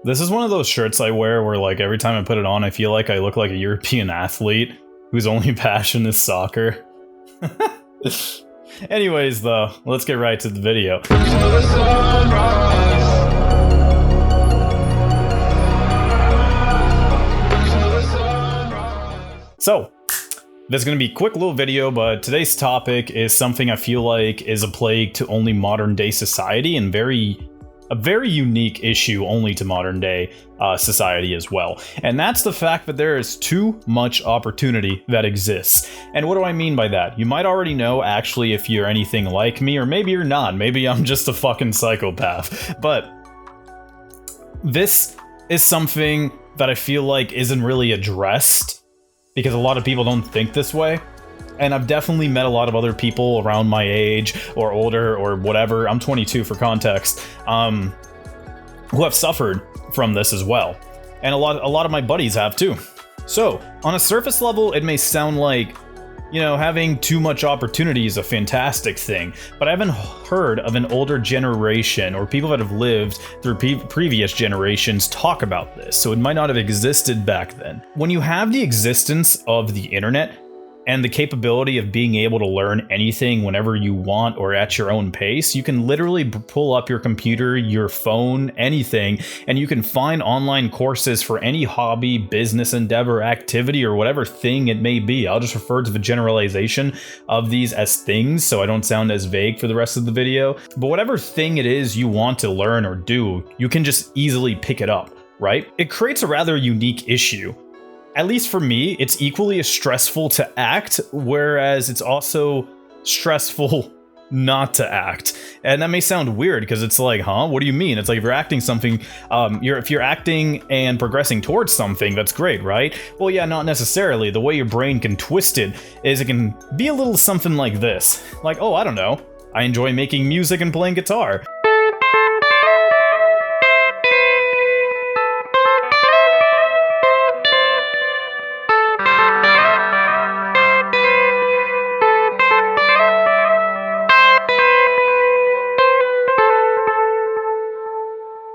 This is one of those shirts I wear where, like, every time I put it on, I feel like I look like a European athlete whose only passion is soccer. Anyways, though, let's get right to the video. So, this is going to be a quick little video, but today's topic is something I feel like is a plague to only modern day society and a very unique issue only to modern day society as well. And that's the fact that there is too much opportunity that exists. And what do I mean by that? You might already know, actually, if you're anything like me, or maybe you're not. Maybe I'm just a fucking psychopath. But this is something that I feel like isn't really addressed because a lot of people don't think this way. And I've definitely met a lot of other people around my age or older or whatever. I'm 22 for context, who have suffered from this as well. And a lot of my buddies have too. So on a surface level, it may sound like, you know, having too much opportunity is a fantastic thing, but I haven't heard of an older generation or people that have lived through previous generations talk about this, so it might not have existed back then. When you have the existence of the internet and the capability of being able to learn anything whenever you want or at your own pace, you can literally pull up your computer, your phone, anything, and you can find online courses for any hobby, business endeavor, activity, or whatever thing it may be. I'll just refer to the generalization of these as things so I don't sound as vague for the rest of the video. But whatever thing it is you want to learn or do, you can just easily pick it up, right? It creates a rather unique issue. At least for me, it's equally as stressful to act, whereas it's also stressful not to act. And that may sound weird because it's like, huh? What do you mean? It's like if you're acting something, if you're acting and progressing towards something, that's great, right? Well, yeah, not necessarily. The way your brain can twist it is it can be a little something like this. Like, oh, I don't know. I enjoy making music and playing guitar.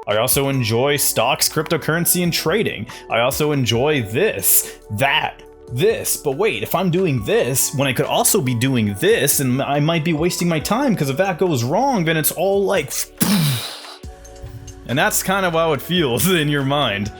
I also enjoy stocks, cryptocurrency, and trading. I also enjoy this, that, this. But wait, if I'm doing this, when I could also be doing this, and I might be wasting my time, because if that goes wrong, then it's all like... And that's kind of how it feels in your mind.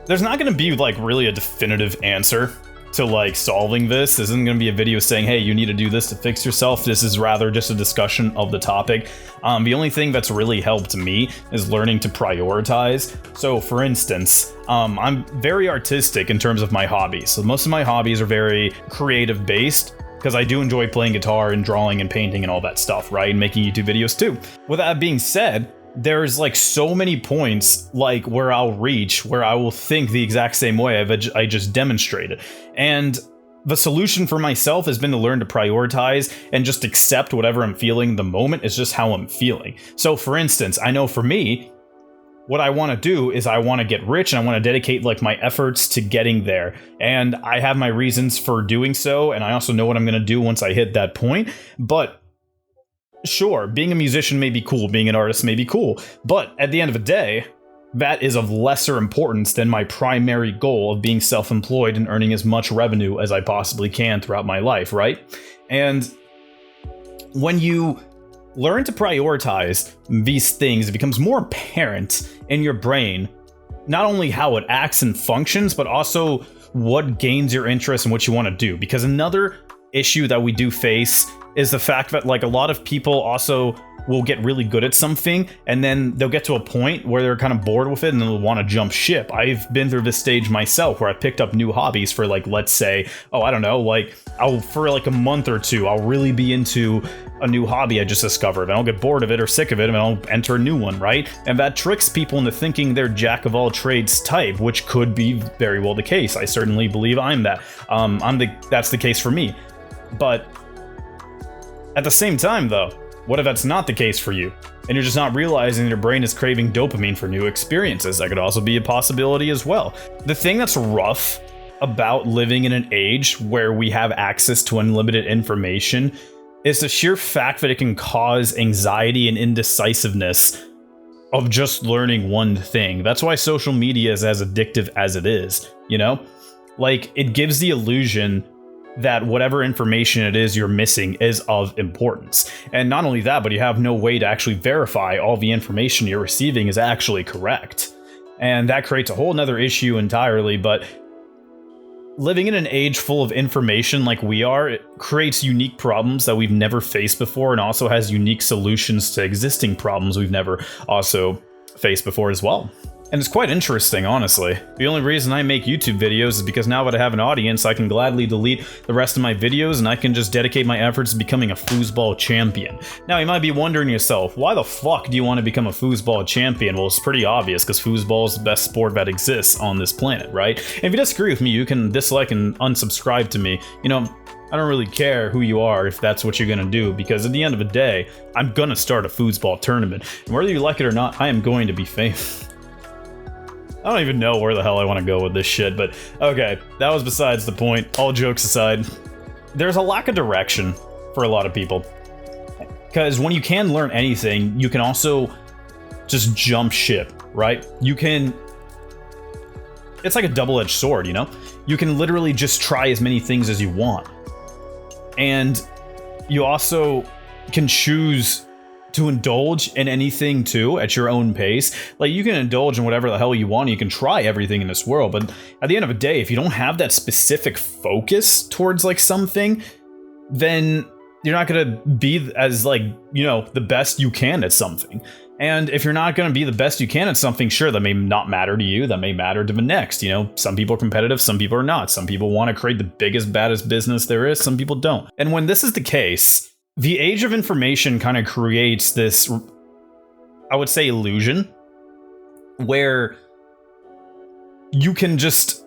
There's not going to be, like, really a definitive answer to, like, solving this. This isn't going to be a video saying, hey, you need to do this to fix yourself. This is rather just a discussion of the topic. The only thing that's really helped me is learning to prioritize. So, for instance, I'm very artistic in terms of my hobbies. So most of my hobbies are very creative based, because I do enjoy playing guitar and drawing and painting and all that stuff, right? And making YouTube videos too. With that being said, there's like so many points like where I'll reach where I will think the exact same way I just demonstrated. And the solution for myself has been to learn to prioritize and just accept whatever I'm feeling in the moment is just how I'm feeling. So for instance, I know for me, what I want to do is I want to get rich and I want to dedicate like my efforts to getting there. And I have my reasons for doing so. And I also know what I'm going to do once I hit that point. But sure, being a musician may be cool, being an artist may be cool, but at the end of the day, that is of lesser importance than my primary goal of being self-employed and earning as much revenue as I possibly can throughout my life, right? And when you learn to prioritize these things, it becomes more apparent in your brain, not only how it acts and functions, but also what gains your interest and what you want to do. Because another issue that we do face is the fact that like a lot of people also will get really good at something and then they'll get to a point where they're kind of bored with it and they'll want to jump ship. I've been through this stage myself where I picked up new hobbies for like, let's say, oh, I don't know, like for like a month or two, I'll really be into a new hobby I just discovered and I'll get bored of it or sick of it and I'll enter a new one, right? And that tricks people into thinking they're jack of all trades type, which could be very well the case. I certainly believe I'm that. That's the case for me. But at the same time though, what if that's not the case for you? And you're just not realizing that your brain is craving dopamine for new experiences? That could also be a possibility as well. The thing that's rough about living in an age where we have access to unlimited information is the sheer fact that it can cause anxiety and indecisiveness of just learning one thing. That's why social media is as addictive as it is, you know? Like, it gives the illusion that whatever information it is you're missing is of importance. And not only that, but you have no way to actually verify all the information you're receiving is actually correct. And that creates a whole nother issue entirely, but living in an age full of information like we are, it creates unique problems that we've never faced before, and also has unique solutions to existing problems we've never also faced before as well. And it's quite interesting, honestly. The only reason I make YouTube videos is because now that I have an audience, I can gladly delete the rest of my videos and I can just dedicate my efforts to becoming a foosball champion. Now, you might be wondering yourself, why the fuck do you want to become a foosball champion? Well, it's pretty obvious, because foosball is the best sport that exists on this planet, right? And if you disagree with me, you can dislike and unsubscribe to me. You know, I don't really care who you are if that's what you're gonna do, because at the end of the day, I'm gonna start a foosball tournament. And whether you like it or not, I am going to be famous. I don't even know where the hell I want to go with this shit, but okay, that was besides the point. All jokes aside, there's a lack of direction for a lot of people. Because when you can learn anything, you can also just jump ship, right? You can... It's like a double-edged sword, you know? You can literally just try as many things as you want. And you also can choose to indulge in anything too at your own pace. Like, you can indulge in whatever the hell you want, you can try everything in this world, but at the end of the day, if you don't have that specific focus towards like something, then you're not gonna be as, like, you know, the best you can at something. And if you're not gonna be the best you can at something, sure, that may not matter to you, that may matter to the next, you know? Some people are competitive, some people are not. Some people want to create the biggest, baddest business there is, some people don't. And when this is the case, the age of information kind of creates this, I would say, illusion where you can just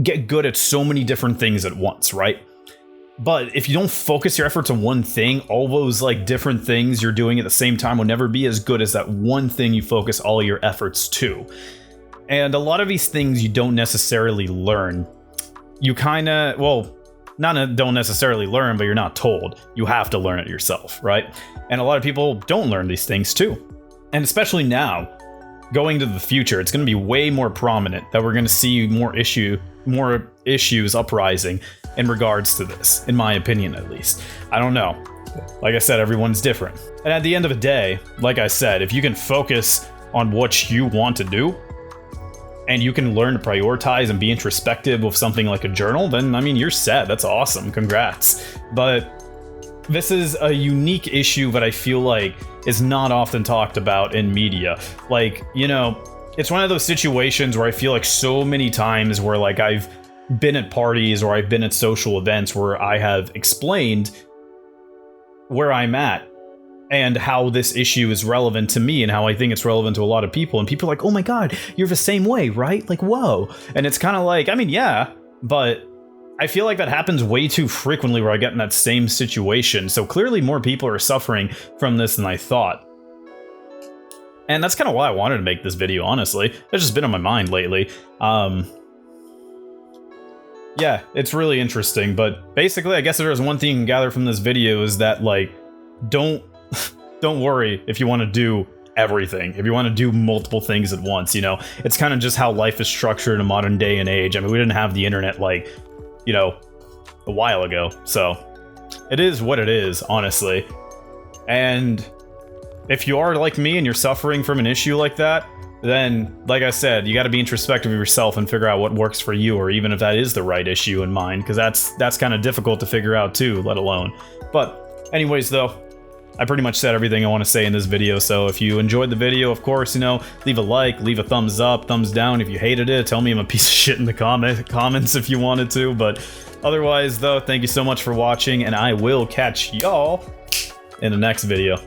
get good at so many different things at once, right? But if you don't focus your efforts on one thing, all those like different things you're doing at the same time will never be as good as that one thing you focus all your efforts to. And a lot of these things you don't necessarily learn. You kind of, well, don't necessarily learn, but you're not told. You have to learn it yourself, right? And a lot of people don't learn these things too. And especially now, going to the future, it's going to be way more prominent that we're going to see more issues uprising in regards to this, in my opinion at least. I don't know. Like I said, everyone's different. And at the end of the day, like I said, if you can focus on what you want to do, and you can learn to prioritize and be introspective with something like a journal, then, I mean, you're set. That's awesome. Congrats. But this is a unique issue that I feel like is not often talked about in media. Like, you know, it's one of those situations where I feel like so many times where, like, I've been at parties or I've been at social events where I have explained where I'm at and how this issue is relevant to me and how I think it's relevant to a lot of people. And people are like, oh my god, you're the same way, right? Like, whoa. And it's kind of like, I mean, yeah, but I feel like that happens way too frequently where I get in that same situation. So clearly more people are suffering from this than I thought. And that's kind of why I wanted to make this video, honestly. It's just been on my mind lately. Yeah, it's really interesting, but basically, I guess if there's one thing you can gather from this video is that, like, don't worry if you want to do everything, if you want to do multiple things at once, you know? It's kind of just how life is structured in a modern day and age. I mean, we didn't have the internet, like, you know, a while ago, so it is what it is, honestly. And if you are like me and you're suffering from an issue like that, then, like I said, you got to be introspective of yourself and figure out what works for you, or even if that is the right issue in mind, because that's kind of difficult to figure out too, let alone. But anyways, though, I pretty much said everything I want to say in this video, so if you enjoyed the video, of course, you know, leave a like, leave a thumbs up, thumbs down. If you hated it, tell me I'm a piece of shit in the comments if you wanted to, but otherwise, though, thank you so much for watching, and I will catch y'all in the next video.